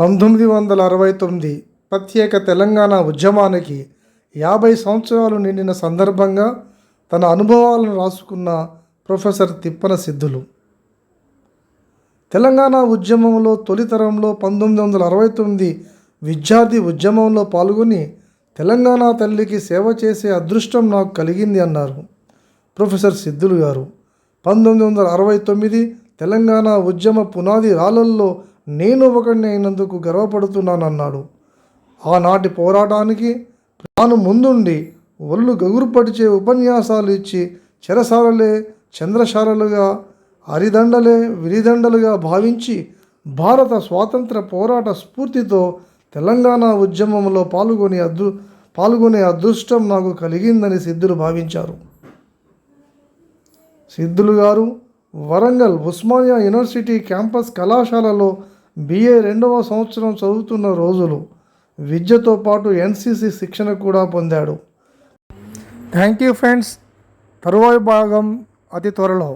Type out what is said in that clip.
1969 ప్రత్యేక తెలంగాణ ఉద్యమానికి 50 సంవత్సరాలు నిండిన సందర్భంగా తన అనుభవాలను రాసుకున్న ప్రొఫెసర్ తిప్పన సిద్ధులు. తెలంగాణ ఉద్యమంలో తొలితరంలో 1969 విద్యార్థి ఉద్యమంలో పాల్గొని తెలంగాణ తల్లికి సేవ చేసే అదృష్టం నాకు కలిగింది అన్నారు ప్రొఫెసర్ సిద్ధులు గారు. 1969 తెలంగాణ ఉద్యమ పునాది రాళ్ళల్లో నేను ఒకడిని అయినందుకు గర్వపడుతున్నానన్నాడు. ఆనాటి పోరాటానికి తాను ముందుండి ఒళ్ళు గగురుపడిచే ఉపన్యాసాలు ఇచ్చి చెరసాలలే చంద్రశాలలుగా, అరిదండలే విరిదండలుగా భావించి భారత స్వాతంత్ర పోరాట స్ఫూర్తితో తెలంగాణ ఉద్యమంలో పాల్గొనే అదృష్టం నాకు కలిగిందని సిద్ధులు భావించారు. సిద్ధులు గారు వరంగల్ ఉస్మానియా యూనివర్సిటీ క్యాంపస్ కళాశాలలో BA 2వ సంవత్సరం చదువుతున్న రోజులు విద్యతో పాటు NCC శిక్షణ కూడా పొందాడు. Thank you friends. తరువాయి భాగం అతి త్వరలో.